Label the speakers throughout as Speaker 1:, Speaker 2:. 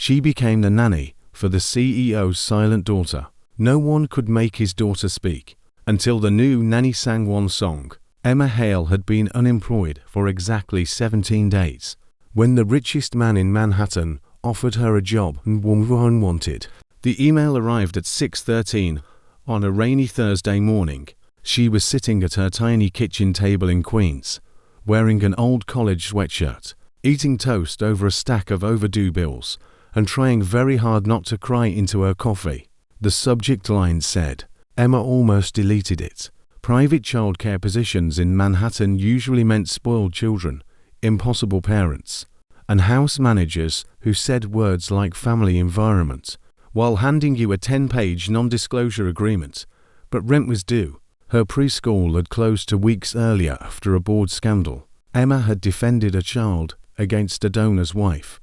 Speaker 1: She became the nanny for the CEO's silent daughter. No one could make his daughter speak. Until the new nanny sang one song. Emma Hale had been unemployed for exactly 17 days. When the richest man in Manhattan offered her a job and one wanted. The email arrived at 6:13 on a rainy Thursday morning. She was sitting at her tiny kitchen table in Queens, wearing an old college sweatshirt, eating toast over a stack of overdue bills, and trying very hard not to cry into her coffee. The subject line said, Emma almost deleted it. Private childcare positions in Manhattan usually meant spoiled children, impossible parents, and house managers who said words like family environment, while handing you a 10-page non-disclosure agreement. But rent was due. Her preschool had closed 2 weeks earlier after a board scandal. Emma had defended a child against a donor's wife.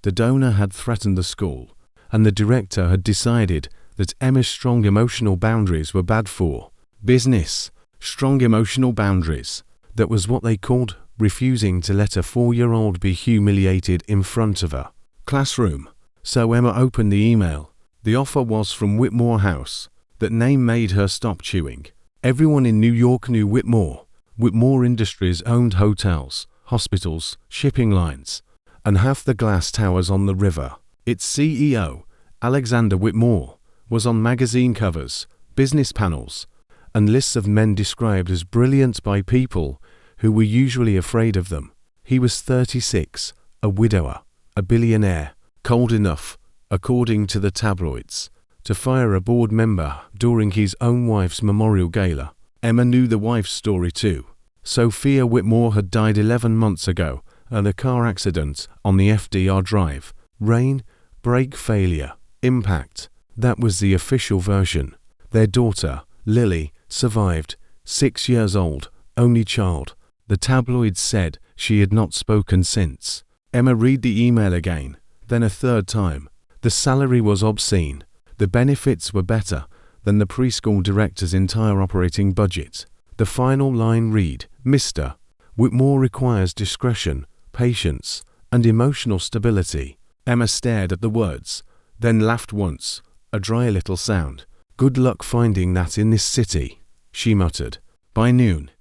Speaker 1: The donor had threatened the school, and the director had decided that Emma's strong emotional boundaries were bad for business. Strong emotional boundaries. That was what they called refusing to let a 4-year-old be humiliated in front of her classroom. So Emma opened the email. The offer was from Whitmore House. That name made her stop chewing. Everyone in New York knew Whitmore. Whitmore Industries owned hotels, hospitals, shipping lines, and half the glass towers on the river. Its CEO, Alexander Whitmore, was on magazine covers, business panels, and lists of men described as brilliant by people who were usually afraid of them. He was 36, a widower, a billionaire, cold enough, according to the tabloids, to fire a board member during his own wife's memorial gala. Emma knew the wife's story too. Sophia Whitmore had died 11 months ago in a car accident on the FDR Drive. Rain, brake failure, impact. That was the official version. Their daughter, Lily, survived, 6 years old, only child. The tabloids said she had not spoken since. Emma read the email again, then a third time. The salary was obscene. The benefits were better than the preschool director's entire operating budget. The final line read, Mr. Whitmore requires discretion, patience, and emotional stability. Emma stared at the words, then laughed once, a dry little sound. Good luck finding that in this city, she muttered. By noon,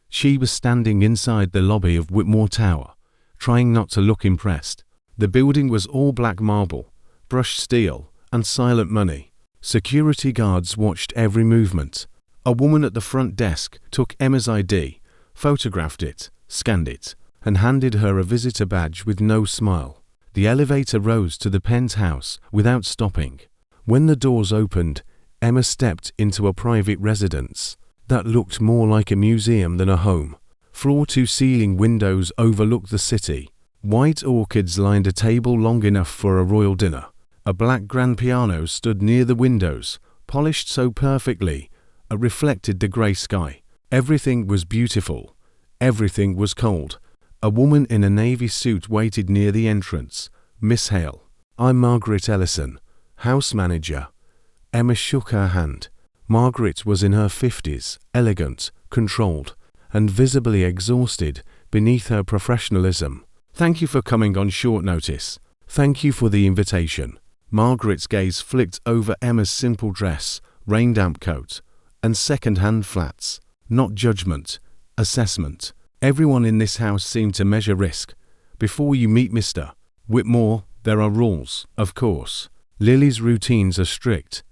Speaker 1: she was standing inside the lobby of Whitmore Tower, trying not to look impressed. The building was all black marble, brushed steel, and silent money. Security guards watched every movement. A woman at the front desk took Emma's ID, photographed it, scanned it, and handed her a visitor badge with no smile. The elevator rose to the penthouse without stopping. When the doors opened, Emma stepped into a private residence that looked more like a museum than a home. Floor-to-ceiling windows overlooked the city. White orchids lined a table long enough for a royal dinner. A black grand piano stood near the windows, polished so perfectly it reflected the grey sky. Everything was beautiful. Everything was cold. A woman in a navy suit waited near the entrance. Miss Hale. I'm Margaret Ellison, house manager. Emma shook her hand. Margaret was in her 50s, elegant, controlled, and visibly exhausted beneath her professionalism. Thank you for coming on short notice. Thank you for the invitation. Margaret's gaze flicked over Emma's simple dress, rain-damp coat, and second-hand flats. Not judgment, assessment. Everyone in this house seemed to measure risk. Before you meet Mr. Whitmore, there are rules, of course. Lily's routines are strict.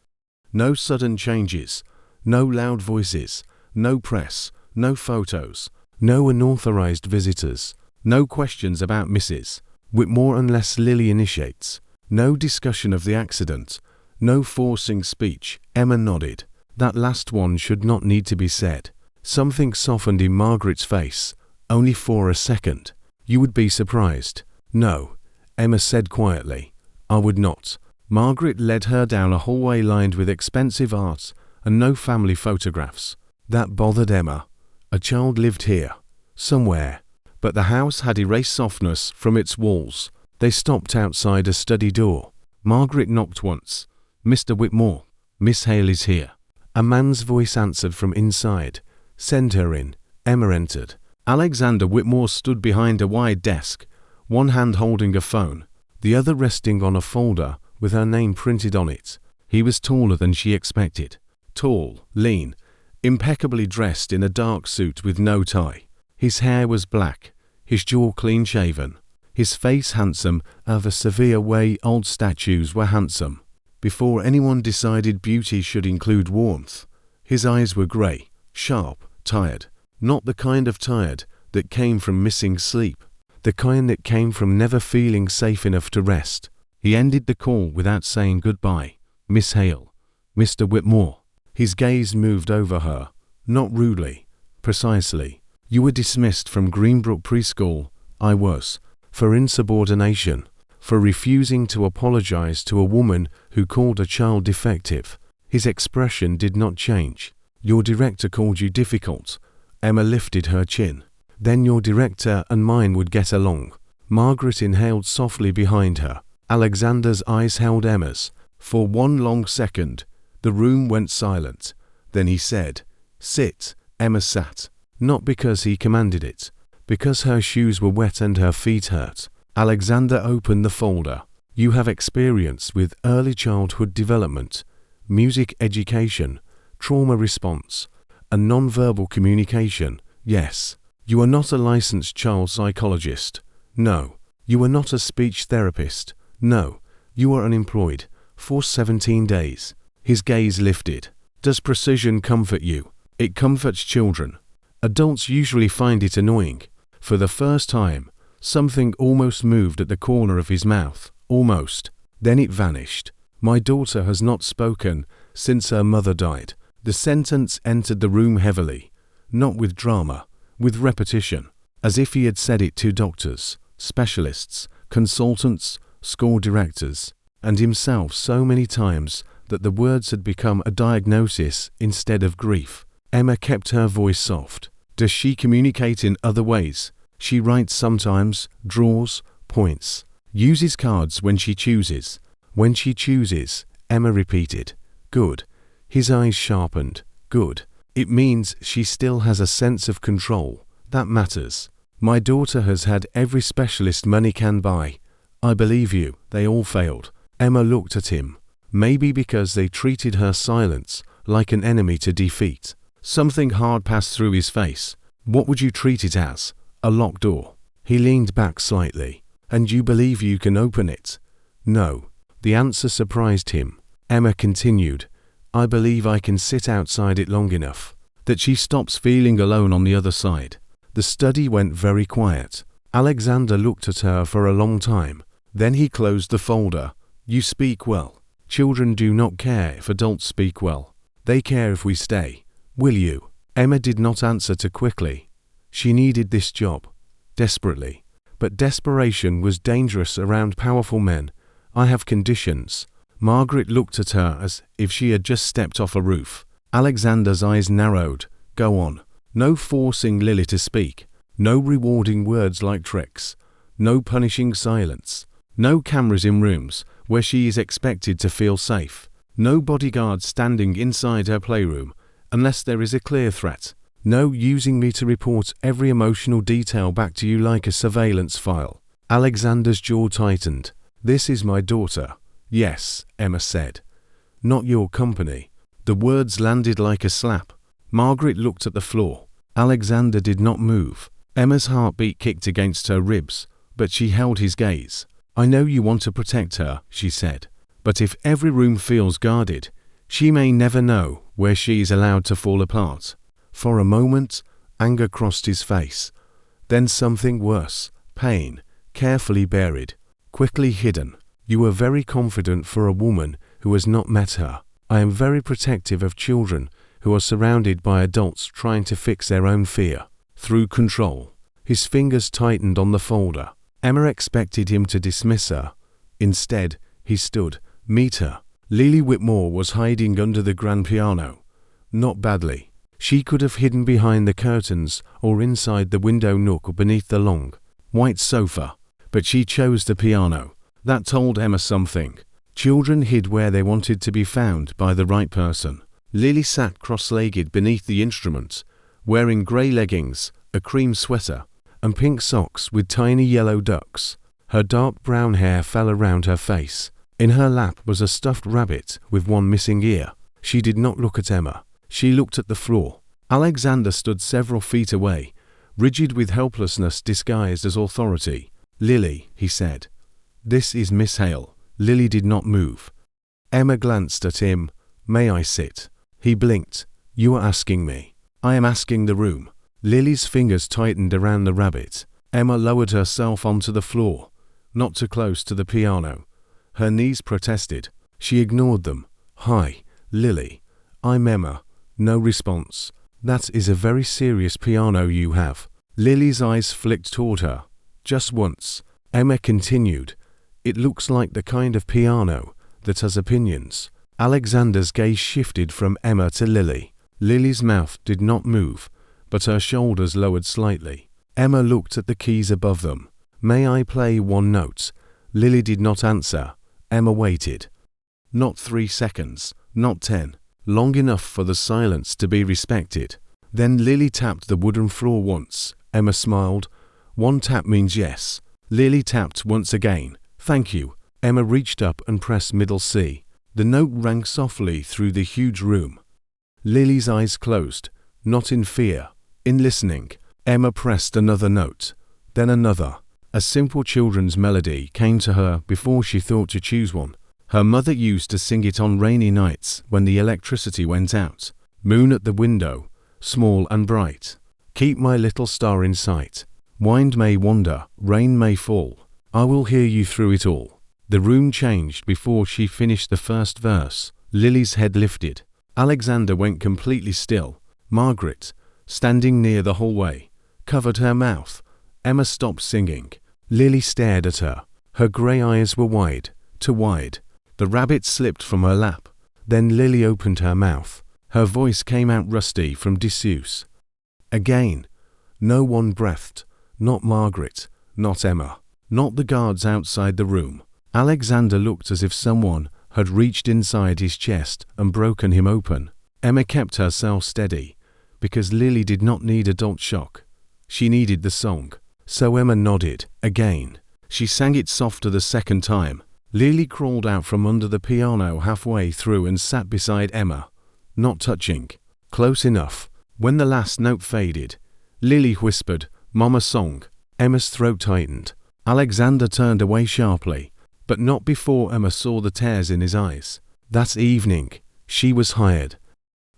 Speaker 1: No sudden changes, no loud voices, no press, no photos, no unauthorized visitors, no questions about Mrs. Whitmore unless Lily initiates, no discussion of the accident, no forcing speech. Emma nodded. That last one should not need to be said. Something softened in Margaret's face, only for a second. You would be surprised. No, Emma said quietly. I would not. Margaret led her down a hallway lined with expensive art and no family photographs. That bothered Emma. A child lived here, somewhere, but the house had erased softness from its walls. They stopped outside a study door. Margaret knocked once. Mr. Whitmore, Miss Hale is here. A man's voice answered from inside. Send her in. Emma entered. Alexander Whitmore stood behind a wide desk, one hand holding a phone, the other resting on a folder with her name printed on it. He was taller than she expected. Tall, lean, impeccably dressed in a dark suit with no tie. His hair was black, his jaw clean-shaven, his face handsome of a severe way old statues were handsome. Before anyone decided beauty should include warmth, his eyes were grey, sharp, tired. Not the kind of tired that came from missing sleep, the kind that came from never feeling safe enough to rest. He ended the call without saying goodbye. Miss Hale, Mr. Whitmore. His gaze moved over her, not rudely, precisely. You were dismissed from Greenbrook Preschool. I was, for insubordination, for refusing to apologize to a woman who called a child defective. His expression did not change. Your director called you difficult. Emma lifted her chin. Then your director and mine would get along. Margaret inhaled softly behind her. Alexander's eyes held Emma's. For one long second, the room went silent. Then he said, "Sit." Emma sat. Not because he commanded it, because her shoes were wet and her feet hurt. Alexander opened the folder. You have experience with early childhood development, music education, trauma response, and non-verbal communication. Yes. You are not a licensed child psychologist. No. You are not a speech therapist. No. You are unemployed. For 17 days. His gaze lifted. Does precision comfort you? It comforts children. Adults usually find it annoying. For the first time, something almost moved at the corner of his mouth. Almost. Then it vanished. My daughter has not spoken since her mother died. The sentence entered the room heavily. Not with drama, with repetition. As if he had said it to doctors, specialists, consultants, school directors, and himself so many times that the words had become a diagnosis instead of grief. Emma kept her voice soft. Does she communicate in other ways? She writes sometimes, draws, points, uses cards when she chooses. When she chooses, Emma repeated. Good. His eyes sharpened. Good. It means she still has a sense of control. That matters. My daughter has had every specialist money can buy. I believe you, they all failed. Emma looked at him. Maybe because they treated her silence like an enemy to defeat. Something hard passed through his face. What would you treat it as? A locked door. He leaned back slightly. And you believe you can open it? No. The answer surprised him. Emma continued. I believe I can sit outside it long enough that she stops feeling alone on the other side. The study went very quiet. Alexander looked at her for a long time. Then he closed the folder. You speak well. Children do not care if adults speak well. They care if we stay. Will you? Emma did not answer too quickly. She needed this job. Desperately. But desperation was dangerous around powerful men. I have conditions. Margaret looked at her as if she had just stepped off a roof. Alexander's eyes narrowed. Go on. No forcing Lily to speak. No rewarding words like tricks. No punishing silence. No cameras in rooms where she is expected to feel safe. No bodyguards standing inside her playroom unless there is a clear threat. No using me to report every emotional detail back to you like a surveillance file. Alexander's jaw tightened. This is my daughter. Yes, Emma said. Not your company. The words landed like a slap. Margaret looked at the floor. Alexander did not move. Emma's heartbeat kicked against her ribs, but she held his gaze. I know you want to protect her, she said. But if every room feels guarded, she may never know where she is allowed to fall apart. For a moment, anger crossed his face. Then something worse, pain, carefully buried, quickly hidden. You were very confident for a woman who has not met her. I am very protective of children who are surrounded by adults trying to fix their own fear. Through control. His fingers tightened on the folder. Emma expected him to dismiss her. Instead, he stood. Meet her. Lily Whitmore was hiding under the grand piano. Not badly. She could have hidden behind the curtains or inside the window nook or beneath the long, white sofa. But she chose the piano. That told Emma something. Children hid where they wanted to be found by the right person. Lily sat cross-legged beneath the instrument, wearing grey leggings, a cream sweater, and pink socks with tiny yellow ducks. Her dark brown hair fell around her face. In her lap was a stuffed rabbit with one missing ear. She did not look at Emma. She looked at the floor. Alexander stood several feet away, rigid with helplessness disguised as authority. "Lily," he said. "This is Miss Hale." Lily did not move. Emma glanced at him. "May I sit?" He blinked. "You are asking me." "I am asking the room." Lily's fingers tightened around the rabbit. Emma lowered herself onto the floor, not too close to the piano. Her knees protested. She ignored them. "Hi, Lily. I'm Emma." No response. "That is a very serious piano you have." Lily's eyes flicked toward her. "Just once." Emma continued. "It looks like the kind of piano that has opinions." Alexander's gaze shifted from Emma to Lily. Lily's mouth did not move, but her shoulders lowered slightly. Emma looked at the keys above them. "May I play one note?" Lily did not answer. Emma waited. Not 3 seconds, not 10. Long enough for the silence to be respected. Then Lily tapped the wooden floor once. Emma smiled. "One tap means yes." Lily tapped once again. "Thank you." Emma reached up and pressed middle C. The note rang softly through the huge room. Lily's eyes closed, not in fear, in listening. Emma pressed another note, then another. A simple children's melody came to her before she thought to choose one. Her mother used to sing it on rainy nights when the electricity went out. "Moon at the window, small and bright. Keep my little star in sight. Wind may wander, rain may fall. I will hear you through it all." The room changed before she finished the first verse. Lily's head lifted. Alexander went completely still. Margaret, standing near the hallway, covered her mouth. Emma stopped singing. Lily stared at her. Her grey eyes were wide, too wide. The rabbit slipped from her lap. Then Lily opened her mouth. Her voice came out rusty from disuse. Again. No one breathed. Not Margaret. Not Emma. Not the guards outside the room. Alexander looked as if someone had reached inside his chest and broken him open. Emma kept herself steady, because Lily did not need adult shock. She needed the song. So Emma nodded. Again. She sang it softer the second time. Lily crawled out from under the piano halfway through and sat beside Emma. Not touching. Close enough. When the last note faded, Lily whispered, "Mama song." Emma's throat tightened. Alexander turned away sharply, but not before Emma saw the tears in his eyes. That evening, she was hired.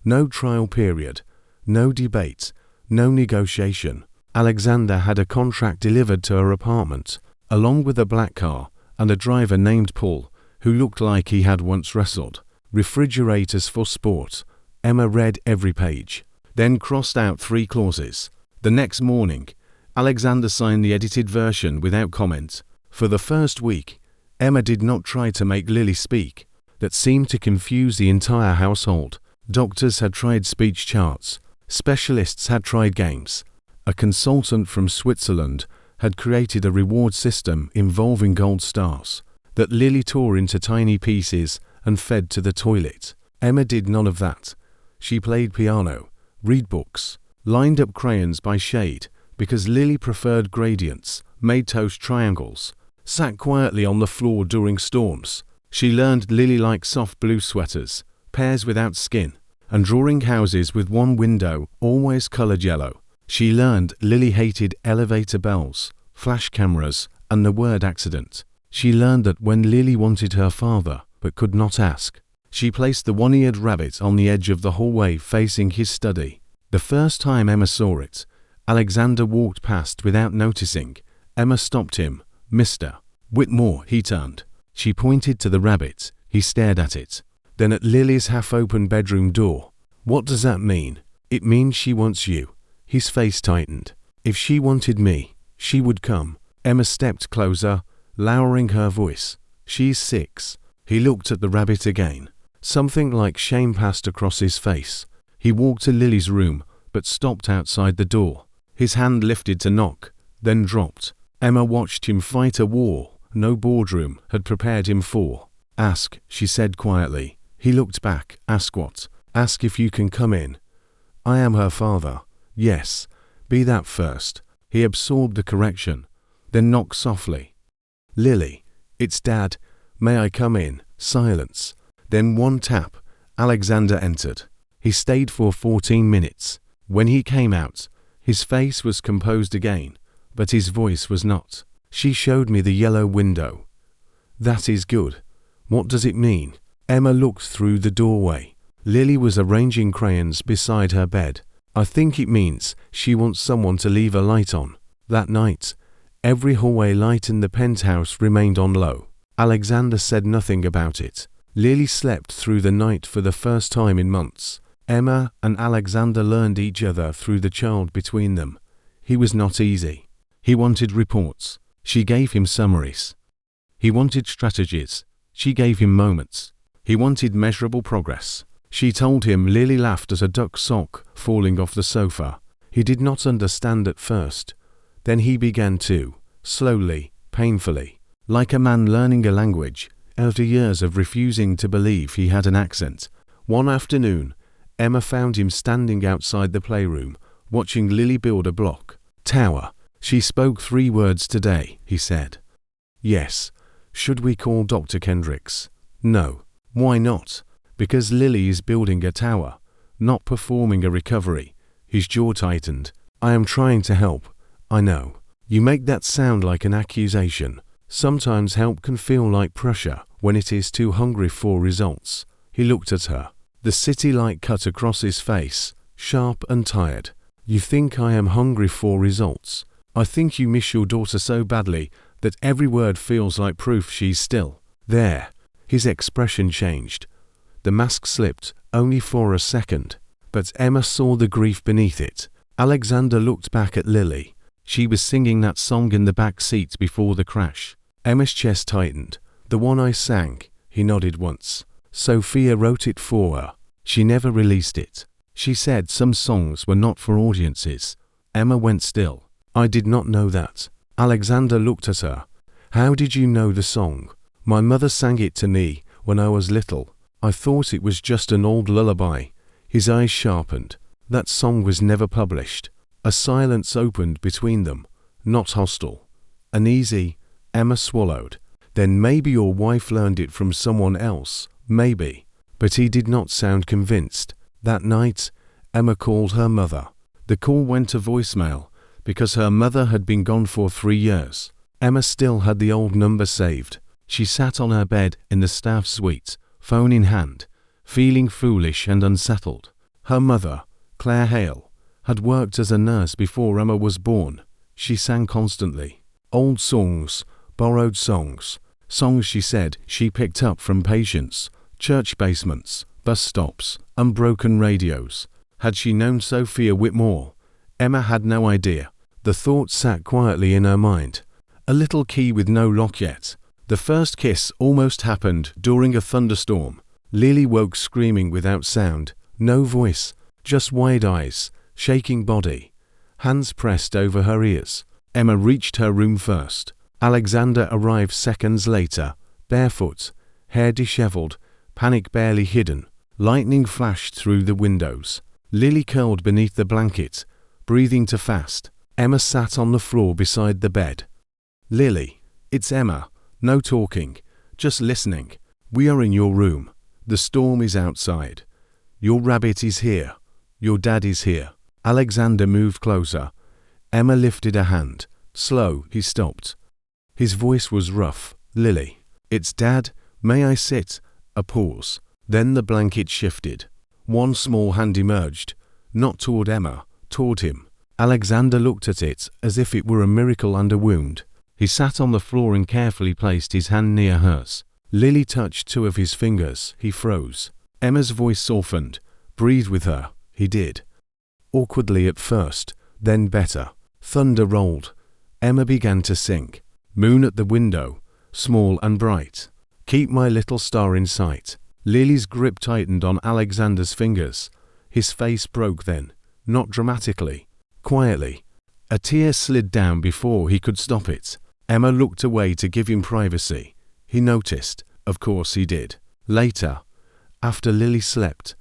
Speaker 1: No trial period, no debate, no negotiation. Alexander had a contract delivered to her apartment, along with a black car and a driver named Paul, who looked like he had once wrestled. Refrigerators for sport. Emma read every page, then crossed out 3 clauses. The next morning, Alexander signed the edited version without comment. For the first week, Emma did not try to make Lily speak. That seemed to confuse the entire household. Doctors had tried speech charts. Specialists had tried games. A consultant from Switzerland had created a reward system involving gold stars that Lily tore into tiny pieces and fed to the toilet. Emma did none of that. She played piano, read books, lined up crayons by shade because Lily preferred gradients, made toast triangles, sat quietly on the floor during storms. She learned Lily liked soft blue sweaters, pears without skin, and drawing houses with one window always colored yellow. She learned Lily hated elevator bells, flash cameras, and the word accident. She learned that when Lily wanted her father but could not ask, she placed the one-eared rabbit on the edge of the hallway facing his study. The first time Emma saw it, Alexander walked past without noticing. Emma stopped him. "Mr. Whitmore," he turned. She pointed to the rabbit. He stared at it. Then at Lily's half-open bedroom door. "What does that mean?" "It means she wants you." His face tightened. "If she wanted me, she would come." Emma stepped closer, lowering her voice. "She's 6. He looked at the rabbit again. Something like shame passed across his face. He walked to Lily's room, but stopped outside the door. His hand lifted to knock, then dropped. Emma watched him fight a war no boardroom had prepared him for. "Ask," she said quietly. He looked back. "Ask what?" "Ask if you can come in." "I am her father." "Yes, be that first." He absorbed the correction, then knocked softly. "Lily, it's Dad. May I come in?" Silence. Then one tap. Alexander entered. He stayed for 14 minutes. When he came out, his face was composed again, but his voice was not. "She showed me the yellow window." "That is good. What does it mean?" Emma looked through the doorway. Lily was arranging crayons beside her bed. "I think it means she wants someone to leave a light on." That night, every hallway light in the penthouse remained on low. Alexander said nothing about it. Lily slept through the night for the first time in months. Emma and Alexander learned each other through the child between them. He was not easy. He wanted reports. She gave him summaries. He wanted strategies. She gave him moments. He wanted measurable progress. She told him. Lily laughed at a duck sock falling off the sofa. He did not understand at first. Then he began to, slowly, painfully, like a man learning a language, after years of refusing to believe he had an accent. One afternoon, Emma found him standing outside the playroom, watching Lily build a block tower. "She spoke 3 words today," he said. "Yes." "Should we call Dr. Kendricks?" "No." "Why not?" "Because Lily is building a tower, not performing a recovery." His jaw tightened. "I am trying to help." "I know. You make that sound like an accusation. Sometimes help can feel like pressure when it is too hungry for results." He looked at her. The city light cut across his face, sharp and tired. "You think I am hungry for results? I think you miss your daughter so badly that every word feels like proof she's still there." His expression changed. The mask slipped, only for a second, but Emma saw the grief beneath it. Alexander looked back at Lily. She was singing that song in the back seat before the crash. Emma's chest tightened. "The one I sang." He nodded once. "Sophia wrote it for her. She never released it. She said some songs were not for audiences." Emma went still. "I did not know that." Alexander looked at her. "How did you know the song?" "My mother sang it to me when I was little. I thought it was just an old lullaby." His eyes sharpened. "That song was never published." A silence opened between them, not hostile. Uneasy, Emma swallowed. "Then maybe your wife learned it from someone else, maybe." But he did not sound convinced. That night, Emma called her mother. The call went to voicemail because her mother had been gone for 3 years. Emma still had the old number saved. She sat on her bed in the staff suite, phone in hand, feeling foolish and unsettled. Her mother, Claire Hale, had worked as a nurse before Emma was born. She sang constantly. Old songs, borrowed songs, songs she said she picked up from patients, church basements, bus stops, unbroken radios. Had she known Sophia Whitmore? Emma had no idea. The thought sat quietly in her mind. A little key with no lock yet. The first kiss almost happened during a thunderstorm. Lily woke screaming without sound. No voice, just wide eyes, shaking body, hands pressed over her ears. Emma reached her room first. Alexander arrived seconds later, barefoot, hair disheveled, panic barely hidden. Lightning flashed through the windows. Lily curled beneath the blanket, breathing too fast. Emma sat on the floor beside the bed. "Lily, it's Emma. No talking, just listening. We are in your room. The storm is outside. Your rabbit is here. Your dad is here." Alexander moved closer. Emma lifted a hand. Slow, he stopped. His voice was rough. "Lily, it's Dad. May I sit?" A pause. Then the blanket shifted. One small hand emerged, not toward Emma, toward him. Alexander looked at it as if it were a miracle and a wound. He sat on the floor and carefully placed his hand near hers. Lily touched 2 of his fingers. He froze. Emma's voice softened. "Breathe with her." He did. Awkwardly at first, then better. Thunder rolled. Emma began to sing. Moon at the window, small and bright. Keep my little star in sight. Lily's grip tightened on Alexander's fingers. His face broke then, not dramatically, quietly. A tear slid down before he could stop it. Emma looked away to give him privacy. He noticed. Of course he did. Later, after Lily slept,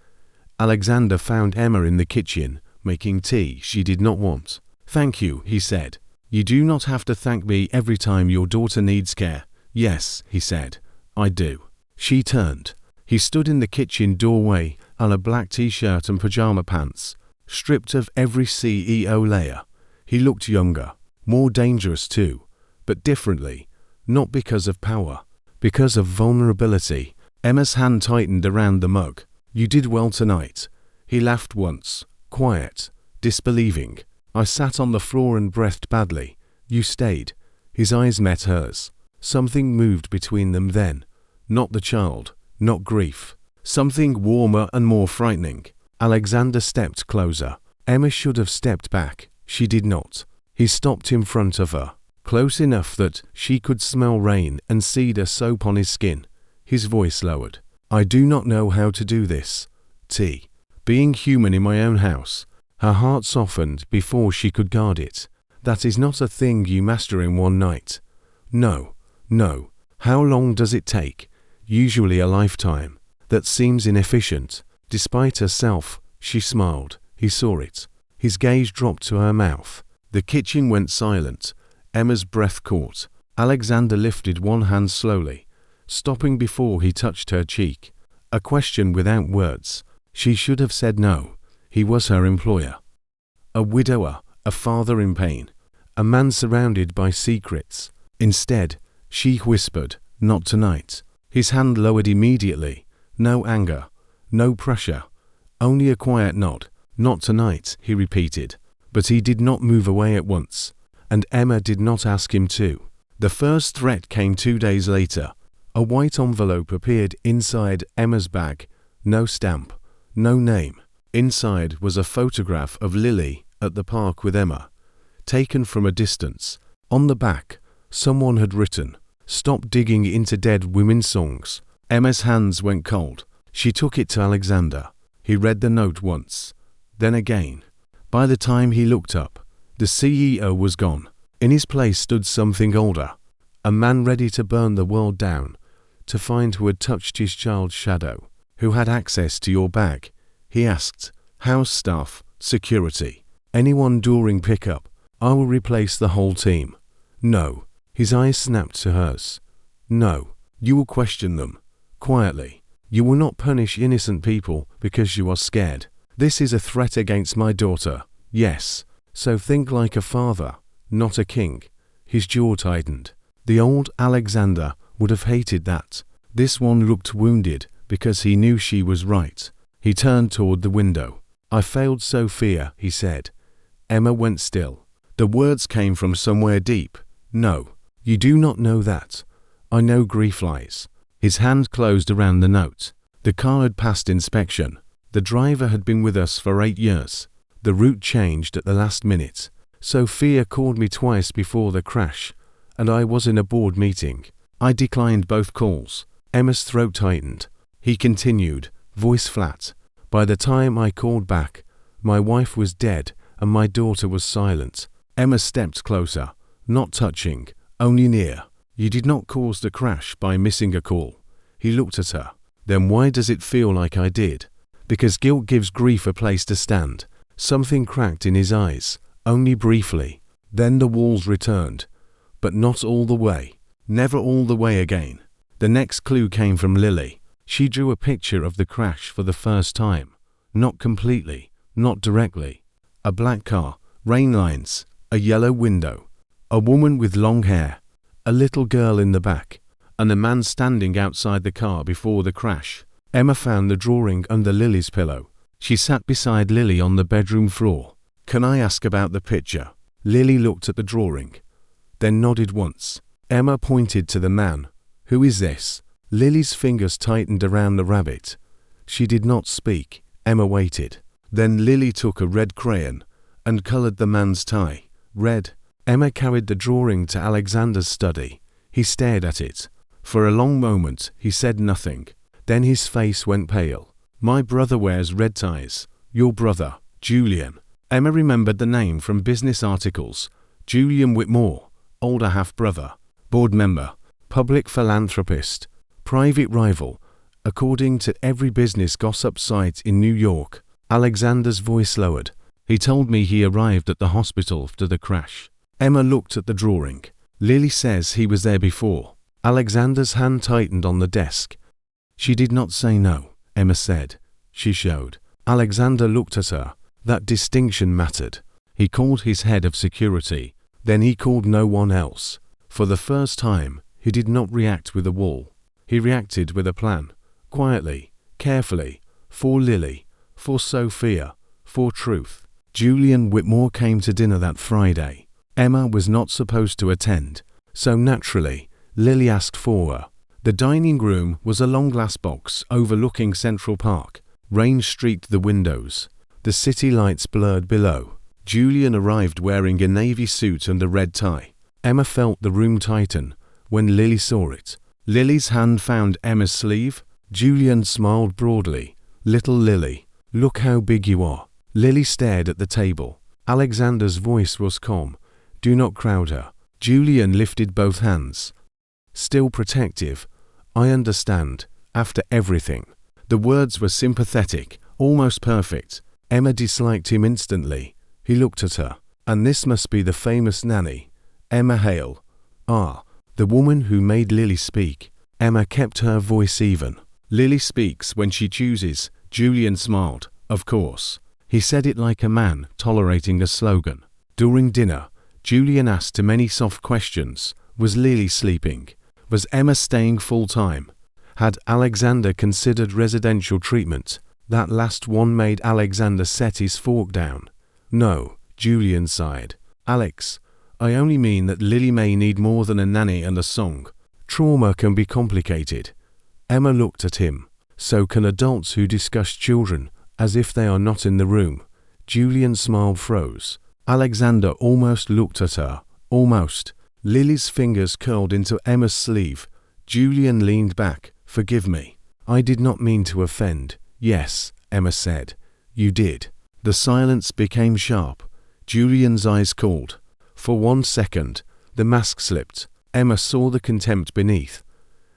Speaker 1: Alexander found Emma in the kitchen, making tea she did not want. "Thank you," he said. You do not have to thank me every time your daughter needs care. Yes, he said, I do. She turned. He stood in the kitchen doorway in a black t-shirt and pajama pants, stripped of every CEO layer. He looked younger, more dangerous too, but differently, not because of power, because of vulnerability. Emma's hand tightened around the mug. You did well tonight. He laughed once, quiet, disbelieving. I sat on the floor and breathed badly. You stayed. His eyes met hers. Something moved between them then. Not the child, not grief. Something warmer and more frightening. Alexander stepped closer. Emma should have stepped back. She did not. He stopped in front of her, close enough that she could smell rain and see the soap on his skin. His voice lowered. I do not know how to do this. Being human in my own house. Her heart softened before she could guard it. That is not a thing you master in one night. No. How long does it take? Usually a lifetime. That seems inefficient. Despite herself, she smiled. He saw it. His gaze dropped to her mouth. The kitchen went silent. Emma's breath caught. Alexander lifted one hand slowly, stopping before he touched her cheek. A question without words. She should have said no. He was her employer. A widower, a father in pain, a man surrounded by secrets. Instead, she whispered, not tonight. His hand lowered immediately. No anger, no pressure, only a quiet nod. Not tonight, he repeated. But he did not move away at once, and Emma did not ask him to. The first threat came 2 days later. A white envelope appeared inside Emma's bag. No stamp, no name. Inside was a photograph of Lily at the park with Emma, taken from a distance. On the back, someone had written, "Stop digging into dead women's songs." Emma's hands went cold. She took it to Alexander. He read the note once, then again. By the time he looked up, the CEO was gone. In his place stood something older, a man ready to burn the world down, to find who had touched his child's shadow. Who had access to your bag? He asked. House staff, security, anyone during pickup. I will replace the whole team. No. His eyes snapped to hers. No. You will question them. Quietly. You will not punish innocent people because you are scared. This is a threat against my daughter. Yes. So think like a father, not a king. His jaw tightened. The old Alexander would have hated that. This one looked wounded because he knew she was right. He turned toward the window. I failed Sophia, he said. Emma went still. The words came from somewhere deep. No, you do not know that. I know grief lies. His hand closed around the note. The car had passed inspection. The driver had been with us for 8 years. The route changed at the last minute. Sophia called me twice before the crash, and I was in a board meeting. I declined both calls. Emma's throat tightened. He continued, voice flat. By the time I called back, my wife was dead and my daughter was silent. Emma stepped closer, not touching, only near. You did not cause the crash by missing a call. He looked at her. Then why does it feel like I did? Because guilt gives grief a place to stand. Something cracked in his eyes, only briefly. Then the walls returned. But not all the way. Never all the way again. The next clue came from Lily. She drew a picture of the crash for the first time. Not completely, not directly. A black car, rain lines, a yellow window, a woman with long hair, a little girl in the back, and a man standing outside the car before the crash. Emma found the drawing under Lily's pillow. She sat beside Lily on the bedroom floor. Can I ask about the picture? Lily looked at the drawing, then nodded once. Emma pointed to the man. Who is this? Lily's fingers tightened around the rabbit. She did not speak. Emma waited. Then Lily took a red crayon and colored the man's tie. Red. Emma carried the drawing to Alexander's study. He stared at it. For a long moment, he said nothing. Then his face went pale. My brother wears red ties. Your brother, Julian. Emma remembered the name from business articles. Julian Whitmore, older half-brother, board member, public philanthropist, private rival, according to every business gossip site in New York. Alexander's voice lowered. He told me he arrived at the hospital after the crash. Emma looked at the drawing. Lily says he was there before. Alexander's hand tightened on the desk. She did not say no, Emma said. She showed. Alexander looked at her. That distinction mattered. He called his head of security. Then he called no one else. For the first time, he did not react with a wall. He reacted with a plan. Quietly, carefully, for Lily, for Sophia, for truth. Julian Whitmore came to dinner that Friday. Emma was not supposed to attend, so naturally, Lily asked for her. The dining room was a long glass box overlooking Central Park. Rain streaked the windows. The city lights blurred below. Julian arrived wearing a navy suit and a red tie. Emma felt the room tighten when Lily saw it. Lily's hand found Emma's sleeve. Julian smiled broadly. Little Lily, look how big you are. Lily stared at the table. Alexander's voice was calm. Do not crowd her. Julian lifted both hands. Still protective. I understand. After everything. The words were sympathetic, almost perfect. Emma disliked him instantly. He looked at her. And this must be the famous Nanny, Emma Hale. Ah, the woman who made Lily speak. Emma kept her voice even. Lily speaks when she chooses. Julian smiled. Of course. He said it like a man tolerating a slogan. During dinner, Julian asked too many soft questions. Was Lily sleeping? Was Emma staying full-time? Had Alexander considered residential treatment? That last one made Alexander set his fork down. No, Julian sighed. Alex, I only mean that Lily may need more than a nanny and a song. Trauma can be complicated. Emma looked at him. So can adults who discuss children, as if they are not in the room. Julian's smile froze. Alexander almost looked at her. Almost. Lily's fingers curled into Emma's sleeve. Julian leaned back. Forgive me. I did not mean to offend. Yes, Emma said. You did. The silence became sharp. Julian's eyes cooled. For 1 second, the mask slipped. Emma saw the contempt beneath.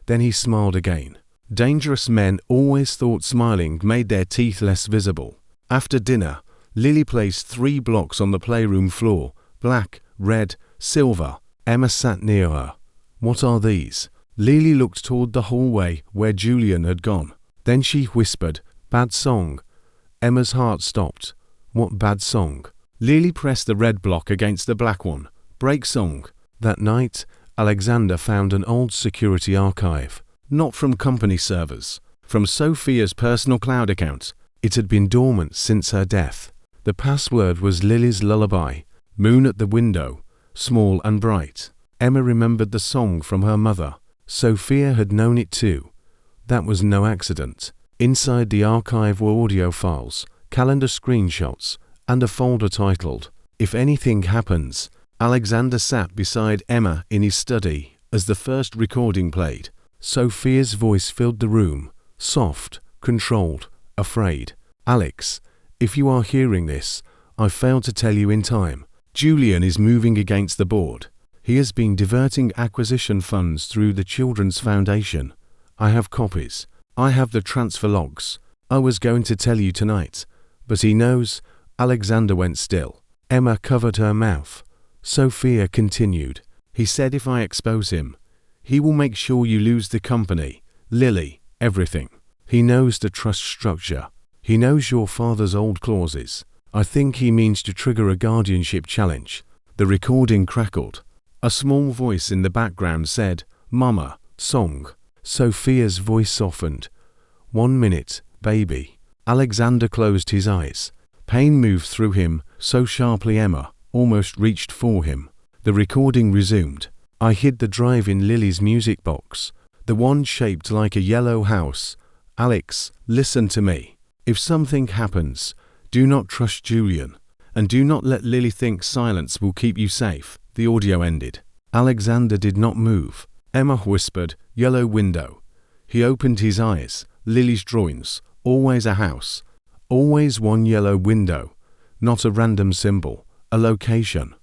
Speaker 1: Then he smiled again. Dangerous men always thought smiling made their teeth less visible. After dinner, Lily placed 3 blocks on the playroom floor. Black, red, silver. Emma sat near her. What are these? Lily looked toward the hallway where Julian had gone. Then she whispered, bad song. Emma's heart stopped. What bad song? Lily pressed the red block against the black one. Break song. That night, Alexander found an old security archive. Not from company servers. From Sophia's personal cloud account. It had been dormant since her death. The password was Lily's lullaby. Moon at the window. Small and bright. Emma remembered the song from her mother. Sophia had known it too. That was no accident. Inside the archive were audio files, calendar screenshots, and a folder titled, If Anything Happens. Alexander sat beside Emma in his study as the first recording played. Sophia's voice filled the room, soft, controlled, afraid. Alex, if you are hearing this, I failed to tell you in time. Julian is moving against the board. He has been diverting acquisition funds through the Children's Foundation. I have copies. I have the transfer logs. I was going to tell you tonight. But he knows. Alexander went still. Emma covered her mouth. Sophia continued. He said if I expose him, he will make sure you lose the company, Lily, everything. He knows the trust structure. He knows your father's old clauses. I think he means to trigger a guardianship challenge. The recording crackled. A small voice in the background said, Mama, song. Sophia's voice softened. 1 minute, baby. Alexander closed his eyes. Pain moved through him, so sharply Emma almost reached for him. The recording resumed. I hid the drive in Lily's music box, the one shaped like a yellow house. Alex, listen to me. If something happens, do not trust Julian, and do not let Lily think silence will keep you safe. The audio ended. Alexander did not move. Emma whispered, yellow window. He opened his eyes. Lily's drawings, always a house, always one yellow window, not a random symbol, a location.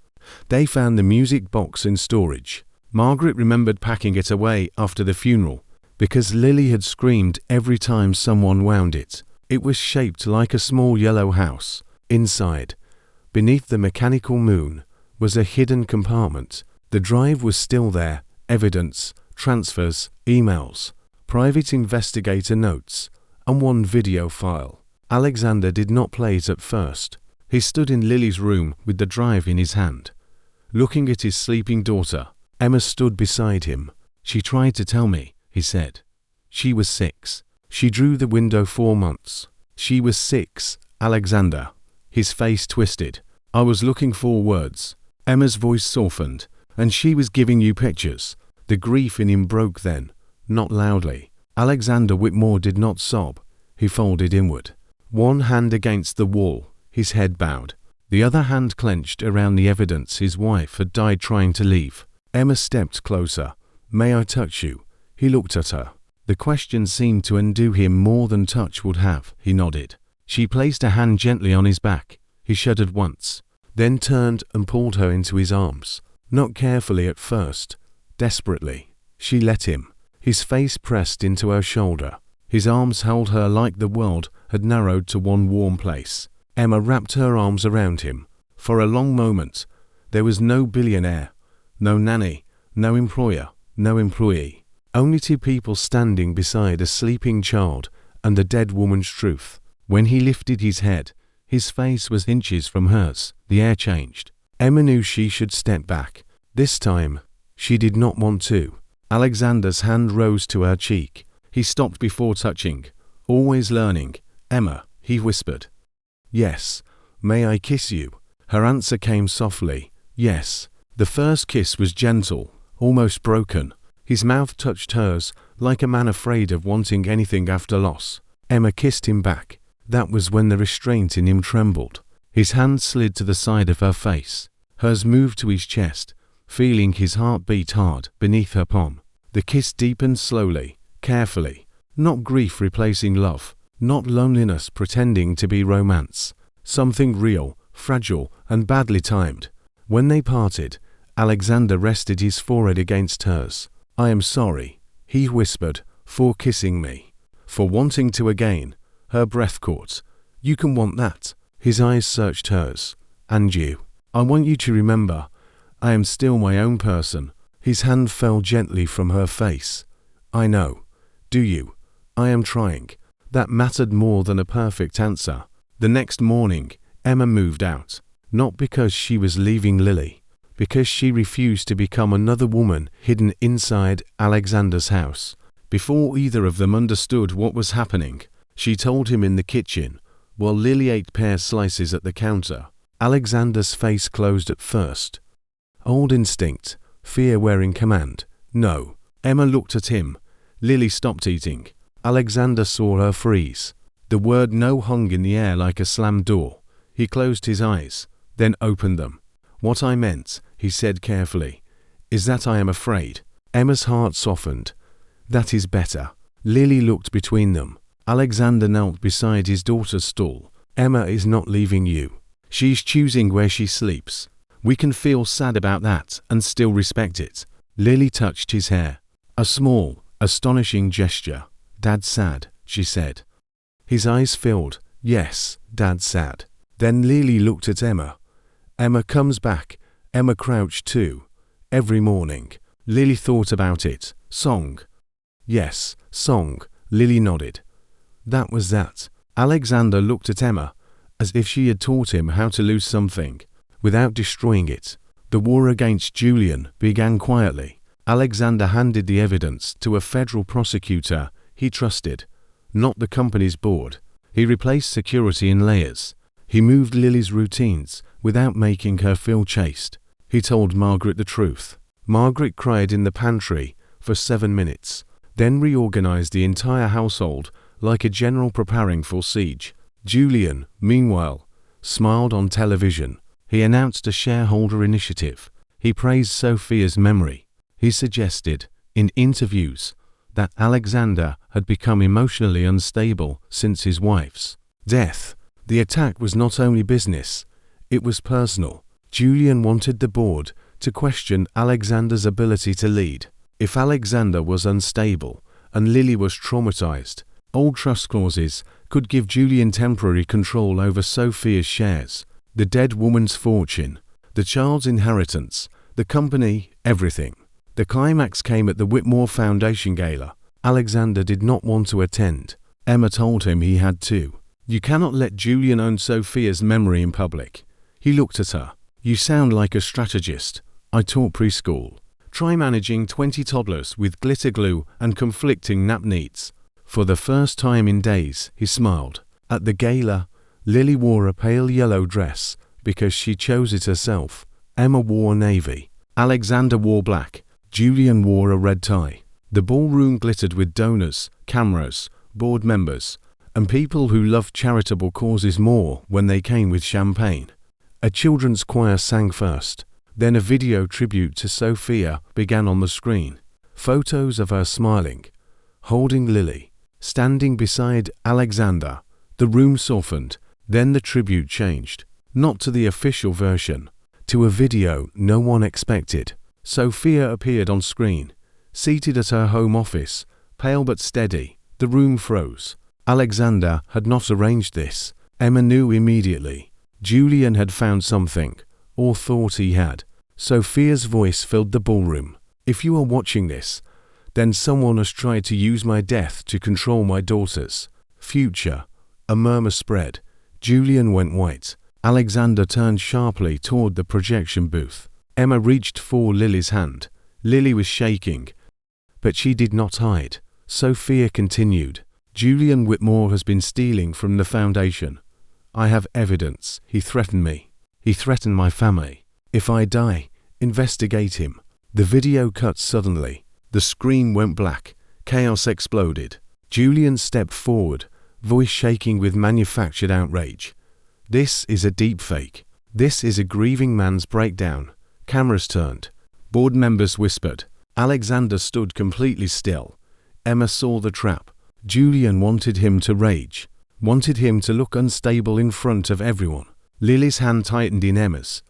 Speaker 1: They found the music box in storage. Margaret remembered packing it away after the funeral, because Lily had screamed every time someone wound it. It was shaped like a small yellow house. Inside, beneath the mechanical moon, was a hidden compartment. The drive was still there, evidence, transfers, emails, private investigator notes, and one video file. Alexander did not play it at first. He stood in Lily's room with the drive in his hand, looking at his sleeping daughter. Emma stood beside him. "She tried to tell me," he said. "She was 6. She drew the window 4 months. She was 6, Alexander." His face twisted. "I was looking for words." Emma's voice softened. "And she was giving you pictures." The grief in him broke then, not loudly. Alexander Whitmore did not sob. He folded inward, one hand against the wall, his head bowed, the other hand clenched around the evidence his wife had died trying to leave. Emma stepped closer. "May I touch you?" He looked at her. The question seemed to undo him more than touch would have. He nodded. She placed a hand gently on his back. He shuddered once, then turned and pulled her into his arms. Not carefully at first, desperately. She let him. His face pressed into her shoulder. His arms held her like the world had narrowed to one warm place. Emma wrapped her arms around him. For a long moment, there was no billionaire, no nanny, no employer, no employee. Only 2 people standing beside a sleeping child and a dead woman's truth. When he lifted his head, his face was inches from hers. The air changed. Emma knew she should step back. This time, she did not want to. Alexander's hand rose to her cheek. He stopped before touching. "Always learning, Emma," he whispered. "Yes. May I kiss you?" Her answer came softly. "Yes." The first kiss was gentle, almost broken. His mouth touched hers like a man afraid of wanting anything after loss. Emma kissed him back. That was when the restraint in him trembled. His hand slid to the side of her face. Hers moved to his chest, feeling his heart beat hard beneath her palm. The kiss deepened slowly, carefully. Not grief replacing love, not loneliness pretending to be romance. Something real, fragile, and badly timed. When they parted, Alexander rested his forehead against hers. "I am sorry," he whispered, "for kissing me, for wanting to again." Her breath caught. "You can want that." His eyes searched hers. "And you. I want you to remember, I am still my own person." His hand fell gently from her face. "I know. Do you? I am trying." That mattered more than a perfect answer. The next morning, Emma moved out. Not because she was leaving Lily, because she refused to become another woman hidden inside Alexander's house. Before either of them understood what was happening, she told him in the kitchen, while Lily ate pear slices at the counter. Alexander's face closed at first. Old instinct, fear wearing command. "No." Emma looked at him. Lily stopped eating. Alexander saw her freeze. The word no hung in the air like a slammed door. He closed his eyes, then opened them. "What I meant," he said carefully, "is that I am afraid." Emma's heart softened. "That is better." Lily looked between them. Alexander knelt beside his daughter's stall. "Emma is not leaving you. She's choosing where she sleeps. We can feel sad about that and still respect it." Lily touched his hair. A small, astonishing gesture. "Dad's sad," she said. His eyes filled. "Yes, Dad's sad." Then Lily looked at Emma. "Emma comes back." Emma crouched too. "Every morning." Lily thought about it. "Song." "Yes, song." Lily nodded. That was that. Alexander looked at Emma, as if she had taught him how to lose something, without destroying it. The war against Julian began quietly. Alexander handed the evidence to a federal prosecutor he trusted, not the company's board. He replaced security in layers. He moved Lily's routines without making her feel chased. He told Margaret the truth. Margaret cried in the pantry for 7 minutes, then reorganized the entire household like a general preparing for siege. Julian, meanwhile, smiled on television. He announced a shareholder initiative. He praised Sophia's memory. He suggested, in interviews, that Alexander had become emotionally unstable since his wife's death. The attack was not only business, it was personal. Julian wanted the board to question Alexander's ability to lead. If Alexander was unstable and Lily was traumatized, old trust clauses could give Julian temporary control over Sophia's shares, the dead woman's fortune. the child's inheritance, the company, everything. The climax came at the Whitmore Foundation Gala. Alexander did not want to attend. Emma told him he had to. "You cannot let Julian own Sophia's memory in public." He looked at her. "You sound like a strategist. I taught preschool. Try managing 20 toddlers with glitter glue and conflicting nap needs." For the first time in days, he smiled. At the gala, Lily wore a pale yellow dress because she chose it herself. Emma wore navy. Alexander wore black. Julian wore a red tie. The ballroom glittered with donors, cameras, board members, and people who loved charitable causes more when they came with champagne. A children's choir sang first. Then a video tribute to Sophia began on the screen. Photos of her smiling, holding Lily, standing beside Alexander. The room softened. Then the tribute changed. Not to the official version. To a video no one expected. Sophia appeared on screen, seated at her home office, pale but steady. The room froze. Alexander had not arranged this. Emma knew immediately. Julian had found something, or thought he had. Sophia's voice filled the ballroom. "If you are watching this, then someone has tried to use my death to control my daughter's future." A murmur spread. Julian went white. Alexander turned sharply toward the projection booth. Emma reached for Lily's hand. Lily was shaking, but she did not hide. Sophia continued. "Julian Whitmore has been stealing from the foundation. I have evidence. He threatened me. He threatened my family. If I die, investigate him." The video cut suddenly. The screen went black. Chaos exploded. Julian stepped forward, voice shaking with manufactured outrage. "This is a deepfake. This is a grieving man's breakdown." Cameras turned. Board members whispered. Alexander stood completely still. Emma saw the trap. Julian wanted him to rage, wanted him to look unstable in front of everyone. Lily's hand tightened in Emma's.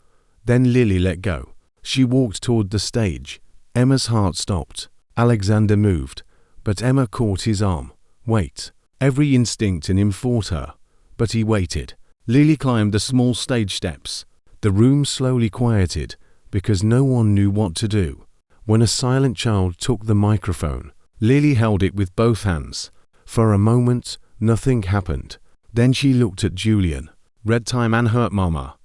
Speaker 1: Then Lily let go. She walked toward the stage. Emma's heart stopped. Alexander moved, but Emma caught his arm. "Wait." Every instinct in him fought her, but he waited. Lily climbed the small stage steps. The room slowly quieted, because no one knew what to do. When a silent child took the microphone, Lily held it with both hands. For a moment, nothing happened. Then she looked at Julian. "Red time and hurt mama."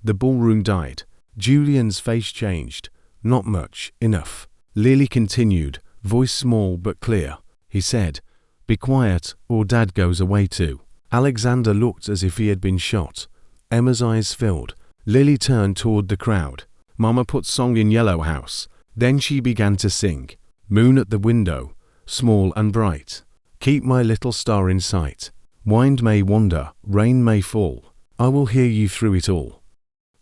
Speaker 1: The ballroom died. Julian's face changed. "Not much, enough." Lily continued, voice small but clear. He said, "Be quiet, or Dad goes away too." Alexander looked as if he had been shot. Emma's eyes filled. Lily turned toward the crowd. "Mama put song in Yellow House." Then she began to sing. "Moon at the window, small and bright. Keep my little star in sight. Wind may wander, rain may fall. I will hear you through it all."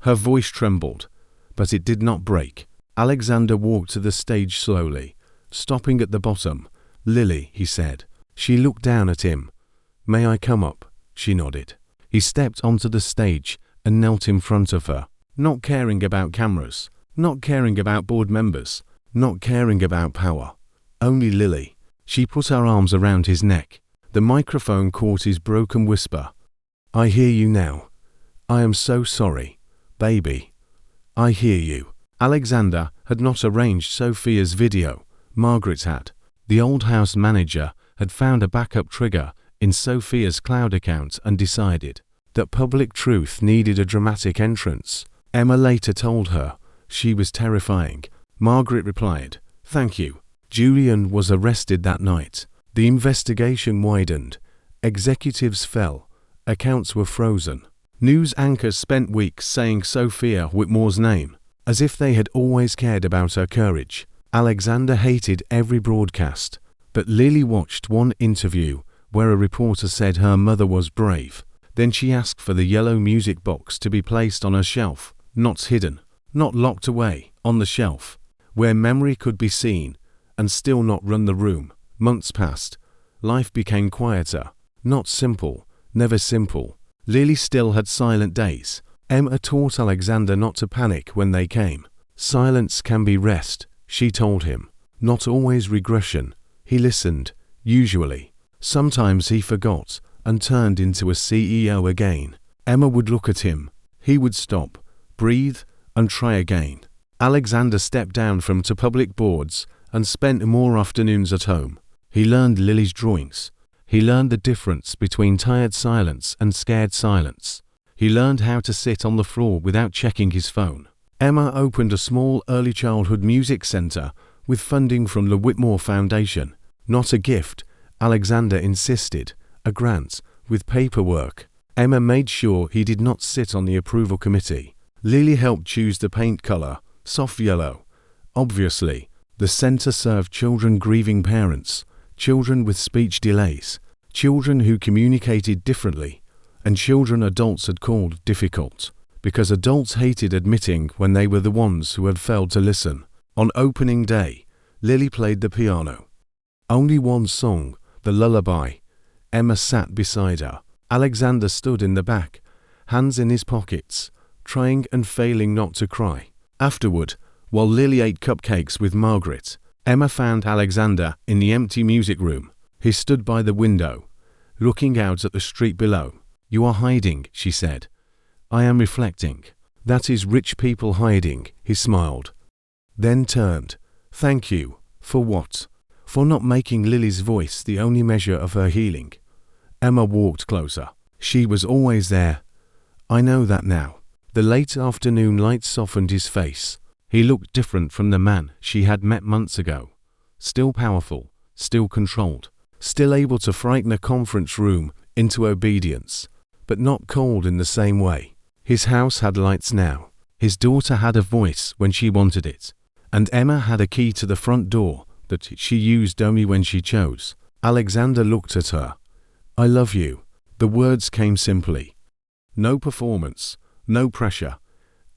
Speaker 1: Her voice trembled, but it did not break. Alexander walked to the stage slowly, stopping at the bottom. "Lily," he said. She looked down at him. "May I come up?" She nodded. He stepped onto the stage and knelt in front of her, not caring about cameras, not caring about board members, not caring about power. Only Lily. She put her arms around his neck. The microphone caught his broken whisper. "I hear you now. I am so sorry, baby. I hear you." Alexander had not arranged Sophia's video. Margaret had. The old house manager had found a backup trigger in Sophia's cloud account and decided that public truth needed a dramatic entrance. Emma later told her she was terrifying. Margaret replied, "Thank you." Julian was arrested that night. The investigation widened. Executives fell. Accounts were frozen. News anchors spent weeks saying Sophia Whitmore's name, as if they had always cared about her courage. Alexander hated every broadcast, but Lily watched one interview where a reporter said her mother was brave. Then she asked for the yellow music box to be placed on her shelf, not hidden, not locked away, on the shelf, where memory could be seen and still not run the room. Months passed. Life became quieter, not simple, never simple. Lily still had silent days. Emma taught Alexander not to panic when they came. Silence can be rest, she told him, not always regression. He listened, usually. Sometimes he forgot and turned into a CEO again. Emma would look at him. He would stop, breathe, and try again. Alexander stepped down from to public boards and spent more afternoons at home. He learned Lily's drawings. He learned the difference between tired silence and scared silence. He learned how to sit on the floor without checking his phone. Emma opened a small early childhood music center with funding from the Whitmore Foundation. Not a gift, Alexander insisted, a grant, with paperwork. Emma made sure he did not sit on the approval committee. Lily helped choose the paint color, soft yellow. Obviously, the center served children grieving parents, children with speech delays, children who communicated differently, and children adults had called difficult, because adults hated admitting when they were the ones who had failed to listen. On opening day, Lily played the piano. Only one song, the lullaby. Emma sat beside her. Alexander stood in the back, hands in his pockets, trying and failing not to cry. Afterward, while Lily ate cupcakes with Margaret, Emma found Alexander in the empty music room. He stood by the window, looking out at the street below. "You are hiding," she said. "I am reflecting. That is rich people hiding," he smiled. Then turned. "Thank you. For what?" "For not making Lily's voice the only measure of her healing." Emma walked closer. "She was always there." "I know that now." The late afternoon light softened his face. He looked different from the man she had met months ago. Still powerful, still controlled, still able to frighten a conference room into obedience, but not cold in the same way. His house had lights now. His daughter had a voice when she wanted it. And Emma had a key to the front door that she used only when she chose. Alexander looked at her. "I love you." The words came simply. No performance, no pressure.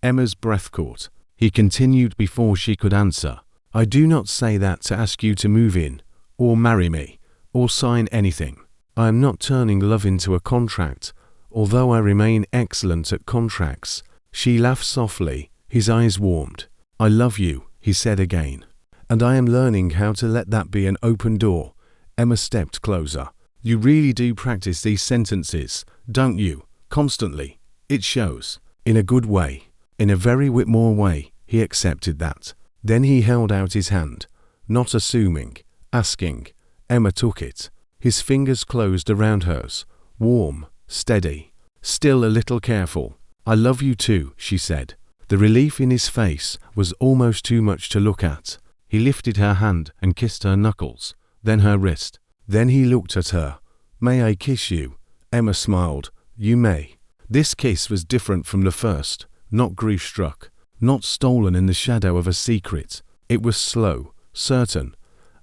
Speaker 1: Emma's breath caught. He continued before she could answer. "I do not say that to ask you to move in, or marry me, or sign anything. I am not turning love into a contract, although I remain excellent at contracts." She laughed softly. His eyes warmed. "I love you," he said again. "And I am learning how to let that be an open door." Emma stepped closer. "You really do practice these sentences, don't you? Constantly. It shows. In a good way. In a very Whitmore way." He accepted that. Then he held out his hand. Not assuming, asking. Emma took it. His fingers closed around hers. Warm, steady, still a little careful. "I love you too," she said. The relief in his face was almost too much to look at. He lifted her hand and kissed her knuckles, then her wrist. Then he looked at her. "May I kiss you?" Emma smiled. "You may." This kiss was different from the first, not grief-struck, not stolen in the shadow of a secret. It was slow, certain,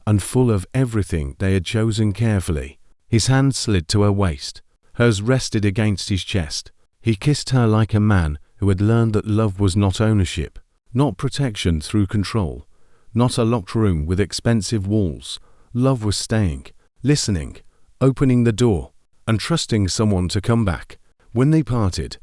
Speaker 1: and full of everything they had chosen carefully. His hand slid to her waist. Hers rested against his chest. He kissed her like a man who had learned that love was not ownership, not protection through control, not a locked room with expensive walls. Love was staying, listening, opening the door, and trusting someone to come back. When they parted,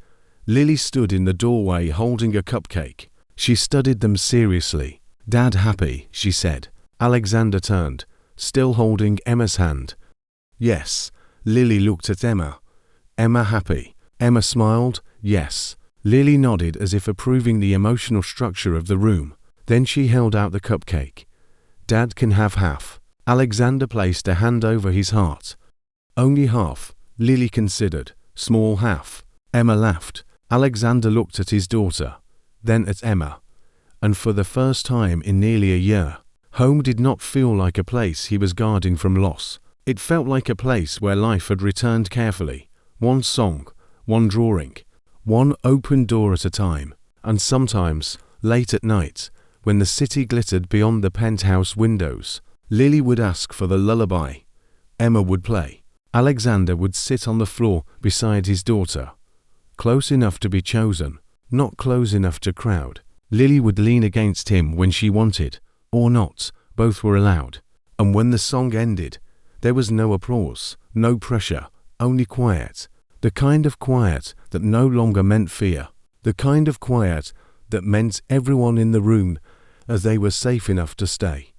Speaker 1: Lily stood in the doorway holding a cupcake. She studied them seriously. "Dad happy," she said. Alexander turned, still holding Emma's hand. "Yes." Lily looked at Emma. "Emma happy?" Emma smiled. "Yes." Lily nodded as if approving the emotional structure of the room. Then she held out the cupcake. "Dad can have half." Alexander placed a hand over his heart. "Only half," Lily considered. "Small half." Emma laughed. Alexander looked at his daughter, then at Emma. And for the first time in nearly a year, home did not feel like a place he was guarding from loss. It felt like a place where life had returned carefully. One song, one drawing, one open door at a time. And sometimes, late at night, when the city glittered beyond the penthouse windows, Lily would ask for the lullaby. Emma would play. Alexander would sit on the floor beside his daughter. Close enough to be chosen, not close enough to crowd. Lily would lean against him when she wanted, or not, both were allowed. And when the song ended, there was no applause, no pressure, only quiet. The kind of quiet that no longer meant fear. The kind of quiet that meant everyone in the room as they were safe enough to stay.